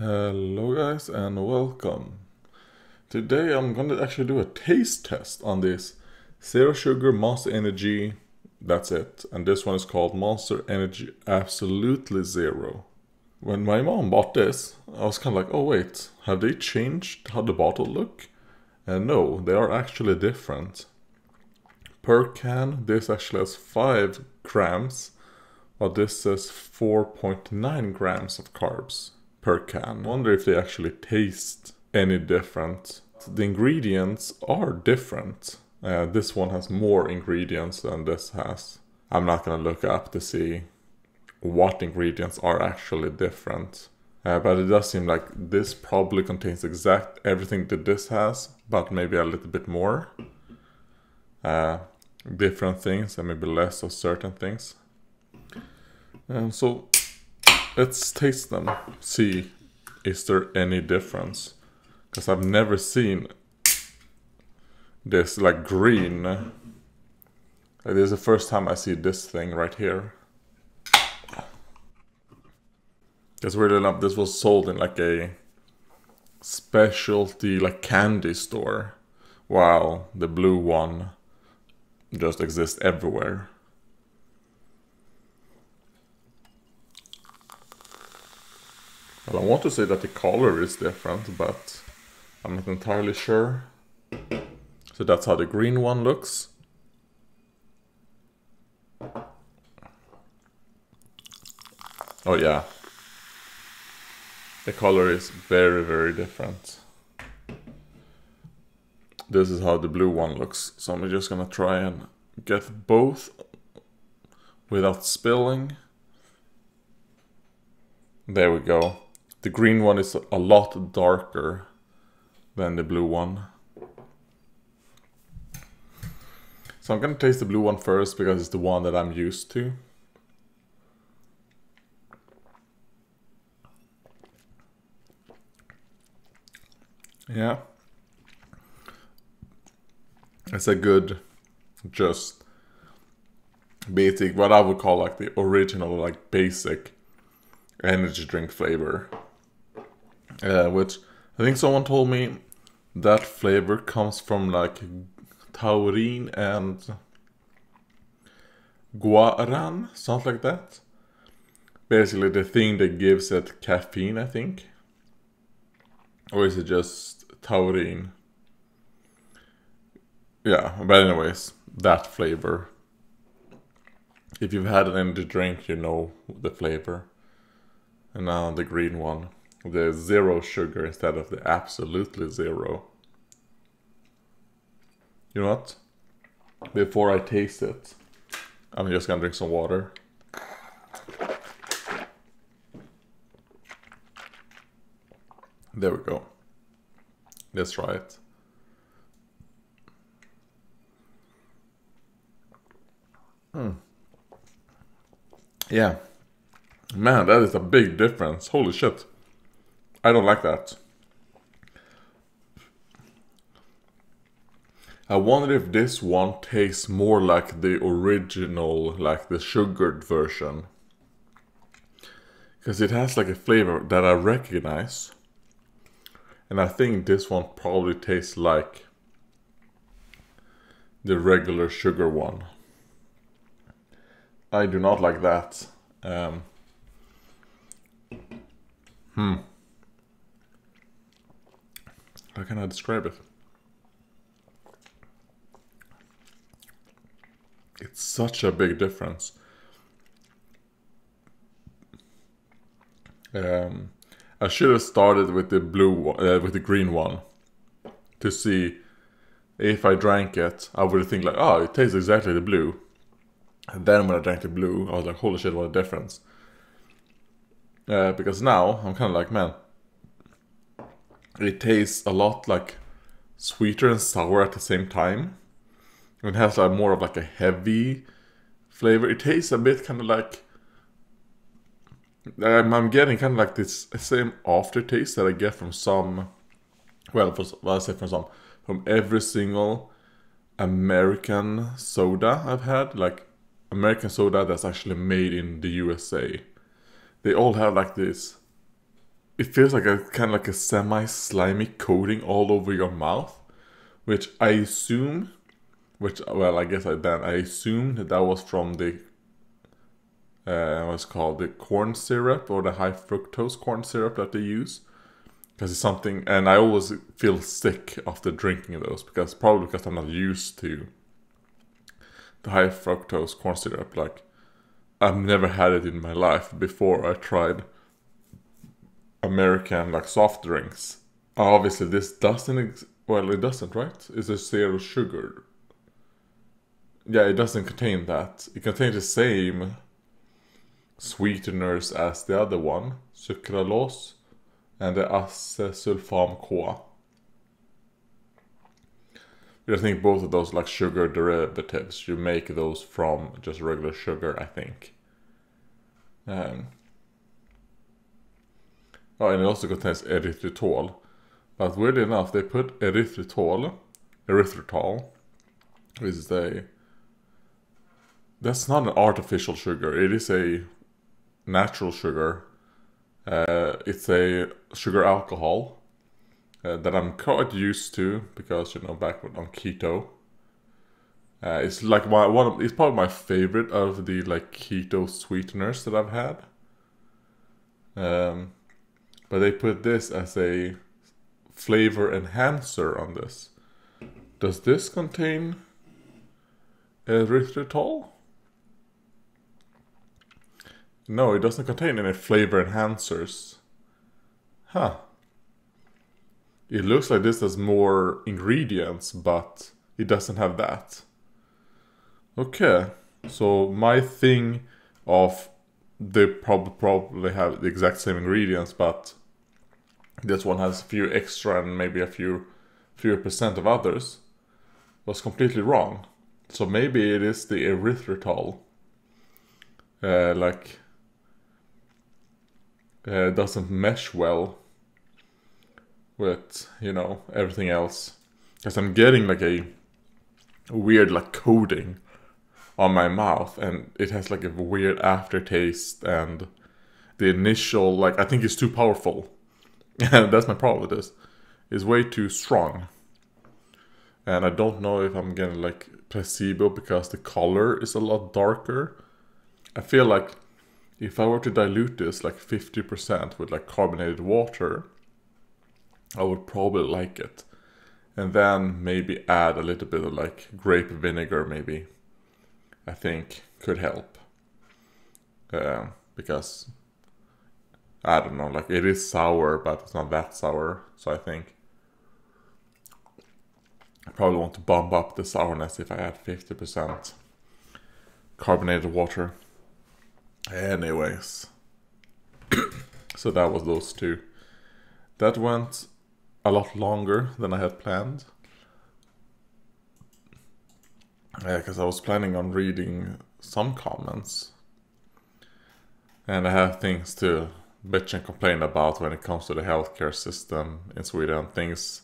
Hello guys and welcome. Today I'm gonna actually do a taste test on this Zero Sugar Monster Energy, that's it. And this one is called Monster Energy Absolutely Zero. When my mom bought this, I was kind of like, oh wait, have they changed how the bottle look? And no, they are actually different. Per can, this actually has 5 grams, while this says 4.9 grams of carbs per can. I wonder if they actually taste any different. The ingredients are different. This one has more ingredients than this has. I'm not gonna look up to see what ingredients are actually different. But it does seem like this probably contains exact everything that this has, but maybe a little bit more. Different things and maybe less of certain things. So let's taste them, see is there any difference, because I've never seen this like green. This is the first time I see this thing right here. Because weirdly enough, this was sold in like a specialty like candy store, while the blue one just exists everywhere. Well, I want to say that the color is different, but I'm not entirely sure. So that's how the green one looks. Oh yeah. The color is very, very different. This is how the blue one looks. So I'm just gonna try and get both without spilling. There we go. The green one is a lot darker than the blue one. So I'm gonna taste the blue one first because it's the one that I'm used to. Yeah. It's a good, just basic, what I would call like the original, like basic energy drink flavor. Which I think someone told me that flavor comes from like taurine and guaran, something like that. Basically the thing that gives it caffeine, I think. Or is it just taurine? Yeah, but anyways, that flavor. If you've had an energy drink, you know the flavor. And now the green one. The zero sugar instead of the absolutely zero. You know what? Before I taste it, I'm just gonna drink some water. There we go. Let's try it. Yeah. Man, that is a big difference. Holy shit. I don't like that. I wonder if this one tastes more like the original, like the sugared version. Because it has like a flavor that I recognize. And I think this one probably tastes like the regular sugar one. I do not like that. How can I describe it? It's such a big difference. I should have started with the blue one, with the green one, to see if I drank it. I would think like, oh, it tastes exactly the blue. And then when I drank the blue, I was like, holy shit, what a difference. Because now I'm kind of like, man, it tastes a lot like sweeter and sour at the same time. It has like more of like a heavy flavor. It tastes a bit kind of like, I'm getting kind of like this same aftertaste that I get from some, well, I say from every single American soda I've had, like American soda that's actually made in the USA. They all have like this it feels like a kind of like a semi-slimy coating all over your mouth, which I assume, I guess I assumed that was from the what's called the corn syrup, or the high fructose corn syrup that they use, because it's something, and I always feel sick after drinking those, probably because I'm not used to the high fructose corn syrup. Like, I've never had it in my life before I tried American like soft drinks. Obviously this doesn't, it doesn't, right? It's a 0 sugar. Yeah, it doesn't contain that. It contains the same sweeteners as the other one, sucralose and the acesulfam CoA. I think both of those like sugar derivatives, you make those from just regular sugar, I think. Oh, and it also contains erythritol. But weirdly enough, they put erythritol, which is that's not an artificial sugar, it is a natural sugar. It's a sugar alcohol that I'm quite used to, because, you know, back on keto. It's like it's probably my favorite of the like keto sweeteners that I've had. But they put this as a flavor enhancer on this. Does this contain erythritol? No, it doesn't contain any flavor enhancers. Huh. It looks like this has more ingredients, but it doesn't have that. Okay, so my thing of they probably have the exact same ingredients, but this one has a few extra and maybe a fewer percent of others, was completely wrong. So maybe it is the erythritol. Doesn't mesh well with, you know, everything else. Because I'm getting like a weird like coating on my mouth, and it has like a weird aftertaste, and the initial, like, I think it's too powerful. And that's my problem with this. It's way too strong. And I don't know if I'm getting like placebo because the color is a lot darker. I feel like if I were to dilute this like 50% with like carbonated water, I would probably like it. And then maybe add a little bit of like grape vinegar, maybe, I think could help. Because, I don't know, like, it is sour, but it's not that sour. So I think I probably want to bump up the sourness if I add 50% carbonated water. Anyways. So that was those two. That went a lot longer than I had planned. Because I was planning on reading some comments. And I have things to bitch and complain about when it comes to the healthcare system in Sweden. Things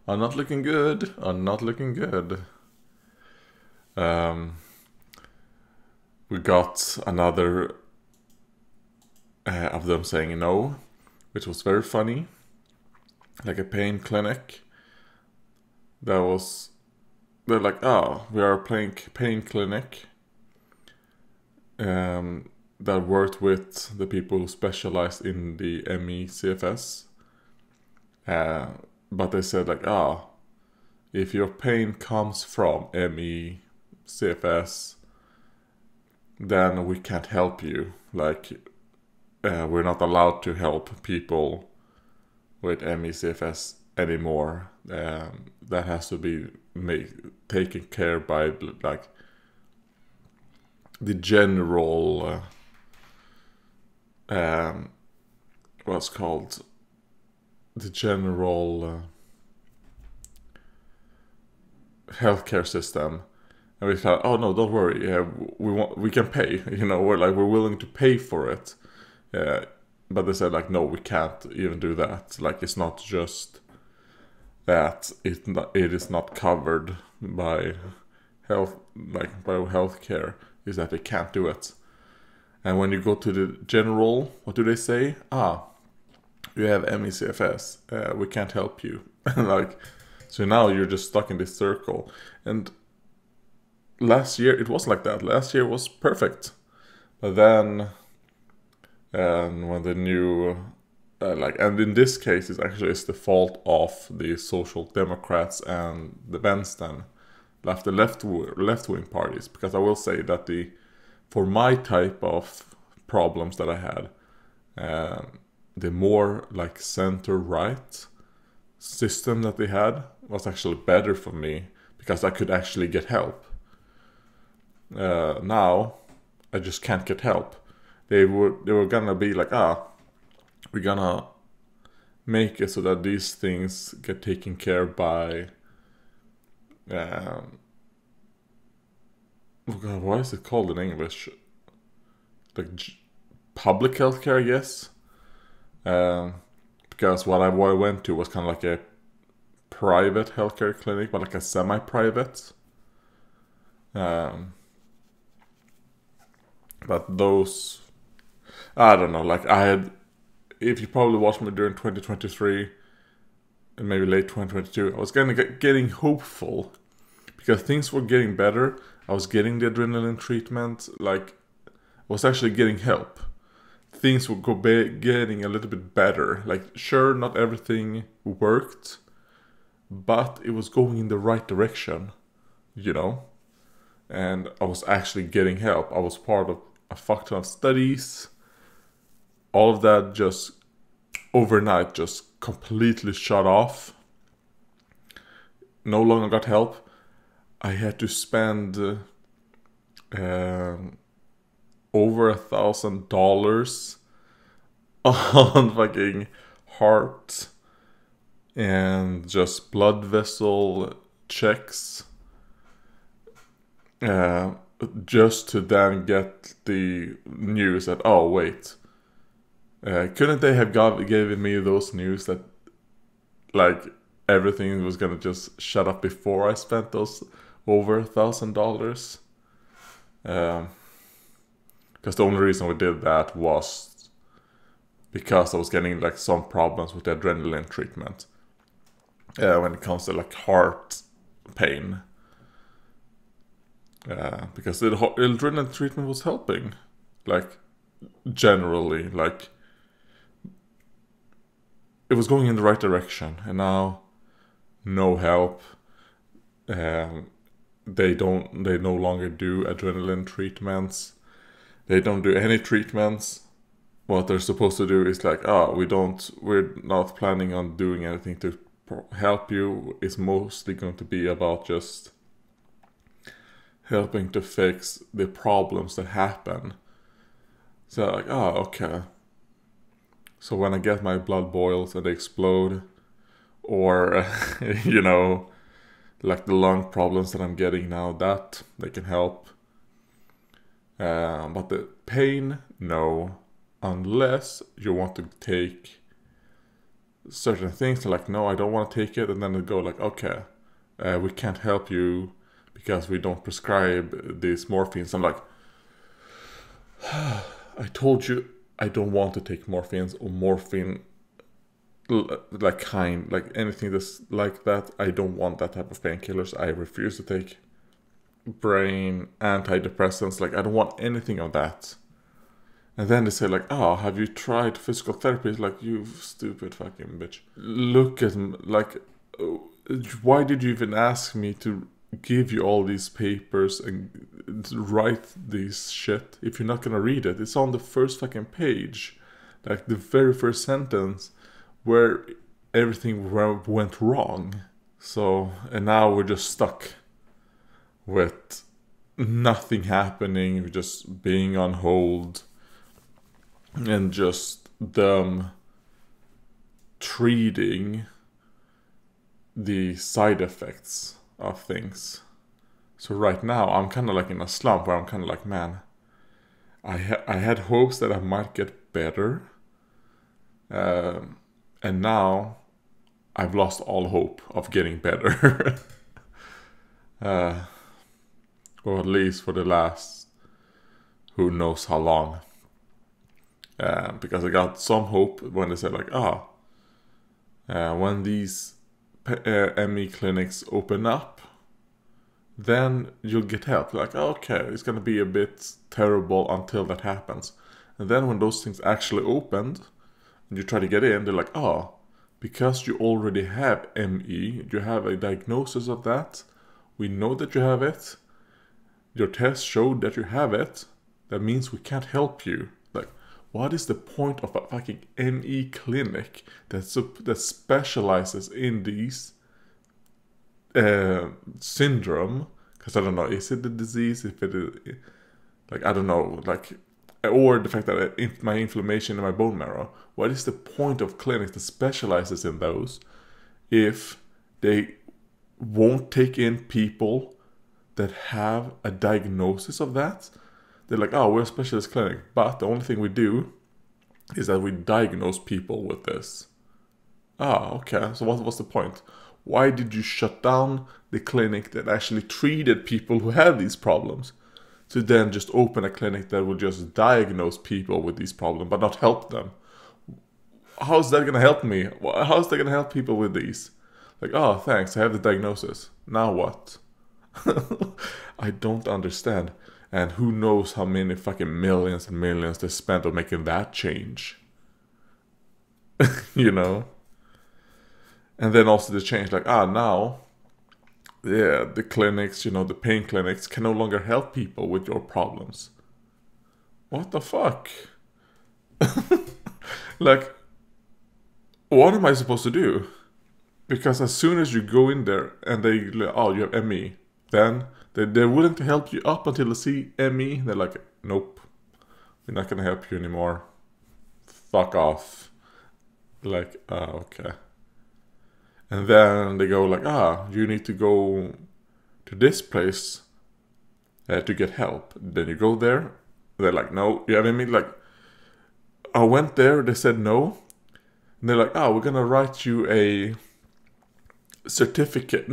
are not looking good. We got another of them saying no, which was very funny. Like a pain clinic. They're like, oh, we are a pain clinic that worked with the people who specialized in the ME/CFS. But they said like, if your pain comes from ME/CFS, then we can't help you. Like, we're not allowed to help people with ME/CFS anymore. That has to be taken care by like the general what's called the general healthcare system. And we thought, oh no, don't worry, we can pay, you know, we're willing to pay for it. But they said like, no, we can't even do that. Like, it's not just that it is not covered by healthcare, is that they can't do it. And when you go to the general, what do they say? you have MECFS, we can't help you. Like, so now you're just stuck in this circle. And last year it was like that. Last year was perfect. But then, and when the new, and in this case, it's the fault of the Social Democrats and the Vänstern, the left-wing parties. Because I will say that for my type of problems that I had, the more like center-right system that they had was actually better for me because I could actually get help. Now I just can't get help. They were gonna be like, we're gonna make it so that these things get taken care by what is it called in English? Like public healthcare, I guess. Because what I went to was kind of like a private healthcare clinic, but like a semi-private. But those, I don't know, like if you probably watched me during 2023 and maybe late 2022, I was getting hopeful because things were getting better. I was getting the adrenaline treatment, like I was actually getting help. Things would getting a little bit better. Like, sure, not everything worked, but it was going in the right direction, you know? And I was actually getting help. I was part of a fuck ton of studies. All of that just overnight just completely shut off. No longer got help. I had to spend over $1,000 on fucking heart and just blood vessel checks, just to then get the news that, oh wait, couldn't they have given me those news that like everything was gonna just shut up before I spent those over $1,000? Because the only reason we did that was because I was getting like some problems with the adrenaline treatment when it comes to like heart pain. Because the adrenaline treatment was helping, like generally, like it was going in the right direction. And now, no help. They no longer do adrenaline treatments. They don't do any treatments. What they're supposed to do is like, we're not planning on doing anything to help you. It's mostly going to be about just helping to fix the problems that happen. So like, okay. So when I get my blood boils and they explode, or you know, like the lung problems that I'm getting now, that they can help. But the pain, no, unless you want to take certain things. Like, no, I don't want to take it, and then they go like, okay, we can't help you because we don't prescribe these morphines. I'm like, I told you I don't want to take morphines or morphine, like anything that's like that. I don't want that type of painkillers. I refuse to take brain antidepressants. Like, I don't want anything of that. And then they say like, have you tried physical therapy? It's like, you stupid fucking bitch. Look at me, like, why did you even ask me to give you all these papers and write this shit if you're not gonna read it? It's on the first fucking page, like the very first sentence where everything went wrong. So, and now we're just stuck with nothing happening, just being on hold, and just them treating the side effects of things. So right now I'm kind of like in a slump where I'm kind of like, man, I had hopes that I might get better, and now I've lost all hope of getting better. Or at least for the last who knows how long. Because I got some hope when they said like, when these ME clinics open up, then you'll get help. Like, okay, it's gonna be a bit terrible until that happens. And then when those things actually opened, and you try to get in, they're like, because you already have ME, you have a diagnosis of that, we know that you have it, your test showed that you have it, that means we can't help you. Like, what is the point of a fucking ME clinic that specializes in these syndrome? Because I don't know, is it the disease? If it is, like, I don't know, like, or the fact that my inflammation in my bone marrow. What is the point of clinics that specializes in those if they won't take in people that have a diagnosis of that? They're like, we're a specialist clinic, but the only thing we do is that we diagnose people with this. Okay, so what was the point? Why did you shut down the clinic that actually treated people who have these problems, to then just open a clinic that will just diagnose people with these problems but not help them? How's that gonna help me? How's that gonna help people with these? Like, thanks, I have the diagnosis. Now what? I don't understand. And who knows how many fucking millions and millions they spent on making that change. You know? And then also the change, like, now, the clinics, the pain clinics can no longer help people with your problems. What the fuck? Like, what am I supposed to do? Because as soon as you go in there and they, you have ME, then they're willing to help you up until they see ME. They're like, nope, we're not gonna help you anymore. Fuck off. Like, okay. And then they go like, you need to go to this place to get help. Then you go there. They're like, no, you have ME? Like, I went there, they said no. And they're like, we're gonna write you a certificate,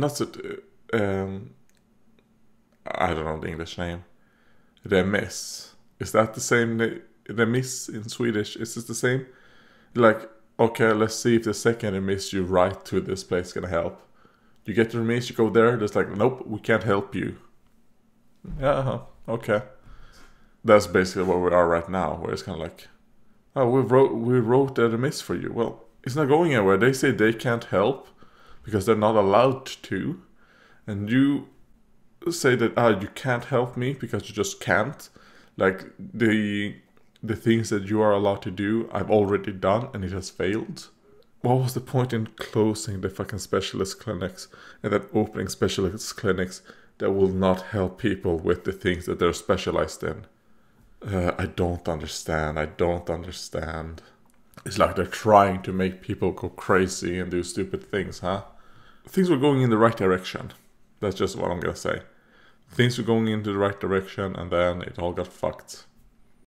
I don't know the English name. Remiss. Is that the same? Remiss in Swedish, is this the same? Like, okay, let's see if the second remiss you write to this place is gonna help. You get the remiss, you go there, there's like, nope, we can't help you. Yeah, okay. That's basically where we are right now, where it's kind of like, we wrote a remiss for you. Well, it's not going anywhere. They say they can't help because they're not allowed to. And you say that, you can't help me because you just can't. Like, the things that you are allowed to do, I've already done and it has failed. What was the point in closing the fucking specialist clinics and then opening specialist clinics that will not help people with the things that they're specialized in? I don't understand. It's like they're trying to make people go crazy and do stupid things, huh? Things were going in the right direction. That's just what I'm gonna say. Things were going into the right direction and then it all got fucked.